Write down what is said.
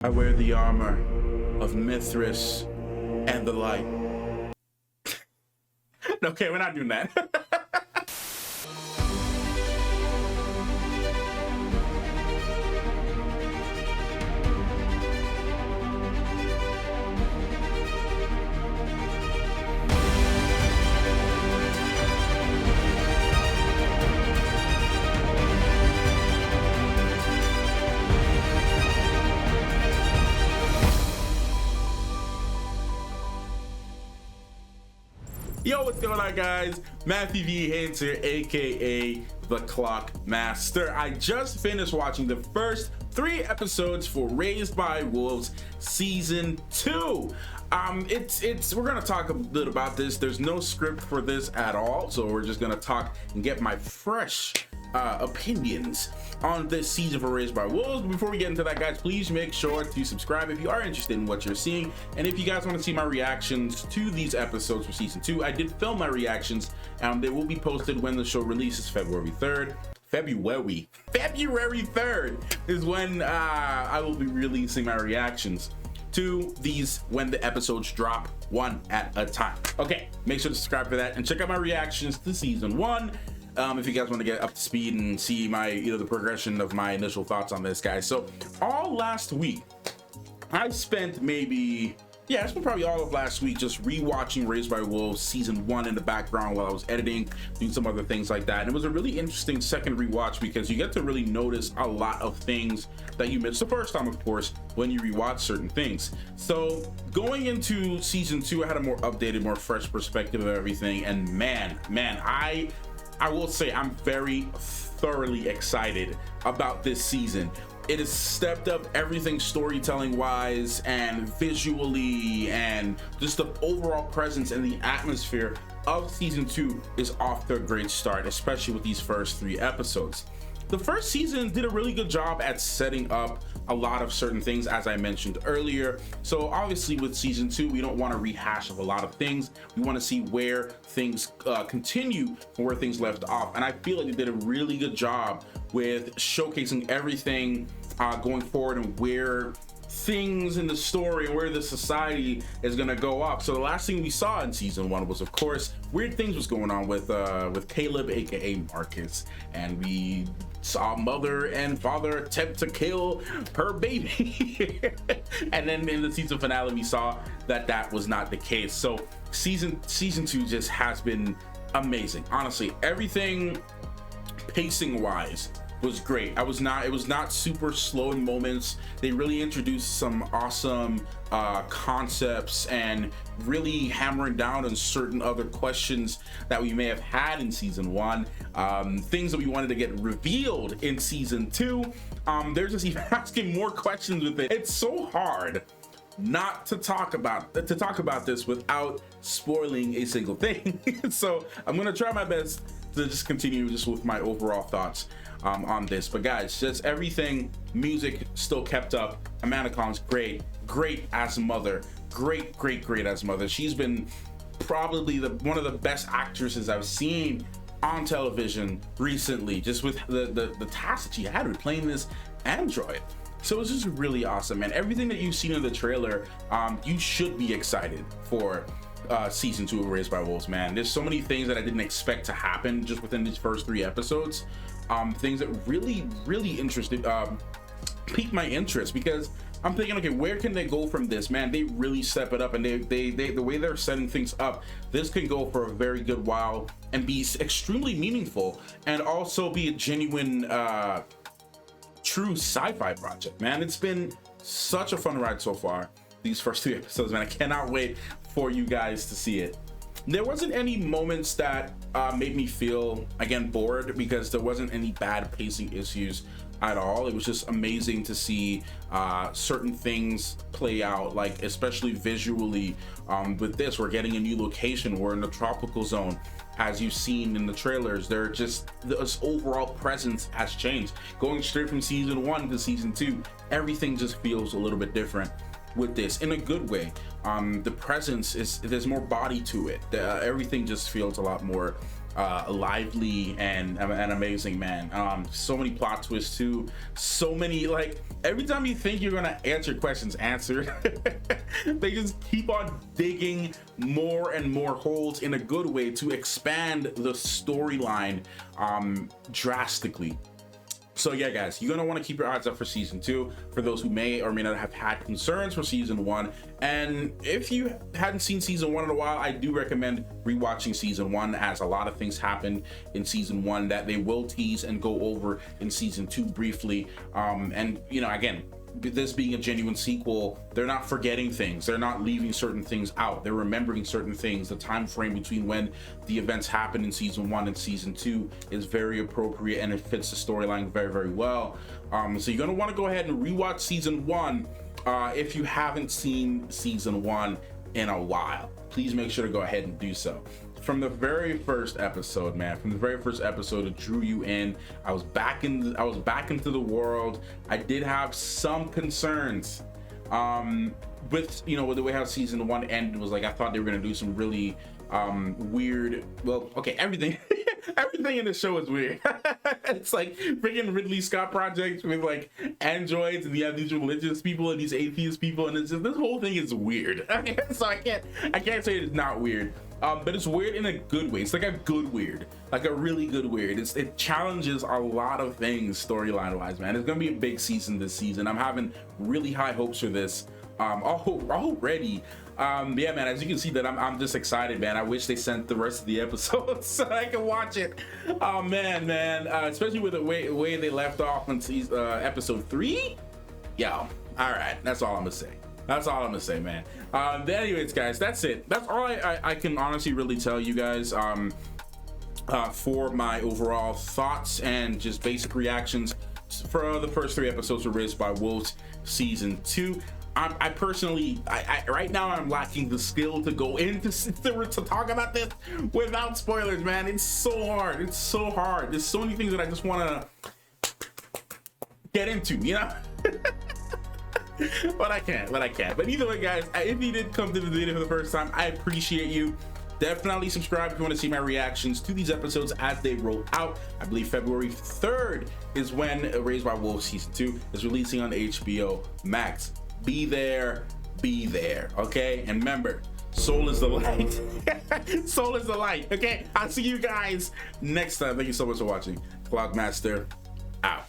I wear the armor of Mithras and the light. Okay, we're not doing that. Yo, what's going on, guys? Matthew V. Haynes here, aka the Clock Master. I just finished watching the first 3 episodes for Raised by Wolves season 2. We're gonna talk a little about this. There's no script for this at all, so we're just gonna talk and get my fresh opinions on this season for Raised by Wolves. Before we get into that, guys, please make sure to subscribe if you are interested in what you're seeing, and if you guys want to see my reactions to these episodes for season 2, I did film my reactions. They will be posted when the show releases February 3rd. February 3rd is when I will be releasing my reactions to these when the episodes drop, one at a time. Okay, make sure to subscribe for that and check out my reactions to season 1. If you guys want to get up to speed and see my, the progression of my initial thoughts on this, guys. So all last week, I spent probably all of last week just rewatching Raised by Wolves season 1 in the background while I was editing, doing some other things like that. And it was a really interesting second rewatch because you get to really notice a lot of things that you missed the first time, of course, when you rewatch certain things. So going into season 2, I had a more updated, more fresh perspective of everything. And man, I will say I'm very thoroughly excited about this season. It has stepped up everything storytelling wise and visually, and just the overall presence and the atmosphere of season 2 is off to a great start, especially with these first 3 episodes. The first season did a really good job at setting up a lot of certain things, as I mentioned earlier. So obviously with season 2, we don't want to rehash of a lot of things. We want to see where things continue from where things left off. And I feel like they did a really good job with showcasing everything going forward and where things in the story and where the society is going to go up. So the last thing we saw in season 1 was, of course, weird things was going on with Caleb, aka Marcus, and we saw mother and father attempt to kill her baby. And then in the season finale, we saw that that was not the case. So season 2 just has been amazing. Honestly, everything pacing wise was great. It was not super slow in moments. They really introduced some awesome concepts and really hammering down on certain other questions that we may have had in season 1, things that we wanted to get revealed in season 2. They're just even asking more questions with it. It's so hard not to talk about this without spoiling a single thing. So I'm gonna try my best to just continue just with my overall thoughts on this. But guys, just everything, music still kept up. Amanda Collins, great as mother, great as mother. She's been probably one of the best actresses I've seen on television recently, just with the task that she had with playing this android. So it's just really awesome, man. Everything that you've seen in the trailer, you should be excited for season 2 of Raised by Wolves, man. There's so many things that I didn't expect to happen just within these first 3 episodes. Things that really piqued my interest, because I'm thinking, okay, where can they go from this? Man, they really step it up, and they the way they're setting things up, this can go for a very good while and be extremely meaningful, and also be a genuine true sci-fi project, man. It's been such a fun ride so far, these first 3 episodes, man. I cannot wait for you guys to see it. There wasn't any moments that made me feel, again, bored, because there wasn't any bad pacing issues at all. It was just amazing to see certain things play out, like especially visually. With this, we're getting a new location. We're in the tropical zone. As you've seen in the trailers, this overall presence has changed. Going straight from season 1 to season 2, everything just feels a little bit different with this, in a good way. The presence there's more body to it. Everything just feels a lot more lively and amazing, man. So many plot twists too, so many, like, every time you think you're gonna answer questions answered, they just keep on digging more and more holes in a good way to expand the storyline drastically. So yeah, guys, you're gonna want to keep your eyes up for season 2 for those who may or may not have had concerns for season 1. And if you hadn't seen season 1 in a while, I do recommend rewatching season 1, as a lot of things happened in season 1 that they will tease and go over in season 2 briefly. And you know, again, this being a genuine sequel, they're not forgetting things, they're not leaving certain things out, they're remembering certain things. The time frame between when the events happen in season 1 and season 2 is very appropriate, and it fits the storyline very, very well. So you're gonna want to go ahead and rewatch season 1 if you haven't seen season 1 in a while. Please make sure to go ahead and do so. From the very first episode, man, from the very first episode, it drew you in. I was back into the world. I did have some concerns with, you know, with the way how season 1 ended. Was like, I thought they were gonna do some really weird, well, okay, everything everything in the show is weird. It's like freaking Ridley Scott project with like androids, and you have these religious people and these atheist people, and it's just, this whole thing is weird. So I can't say it's not weird, but it's weird in a good way. It's like a good weird, like a really good weird. It challenges a lot of things storyline wise, man. It's gonna be a big season this season. I'm having really high hopes for this already. Yeah, man, as you can see that I'm just excited, man. I wish they sent the rest of the episodes so I can watch it. Oh man, especially with the way they left off on episode 3. Yo, all right, that's all I'm gonna say. That's all I'm gonna say, man. Anyways, guys, that's it. That's all I can honestly really tell you guys for my overall thoughts and just basic reactions for the first 3 episodes of Raised by Wolves season 2. I personally, right now I'm lacking the skill to go into to talk about this without spoilers, man. It's so hard. It's so hard. There's so many things that I just want to get into, you know. But I can't. But either way, guys, if you did come to the video for the first time, I appreciate you. Definitely subscribe if you want to see my reactions to these episodes as they roll out. I believe February 3rd is when Raised by Wolves season 2 is releasing on HBO Max. Be there, okay? And remember, soul is the light. Soul is the light, okay? I'll see you guys next time. Thank you so much for watching. Clockmaster out.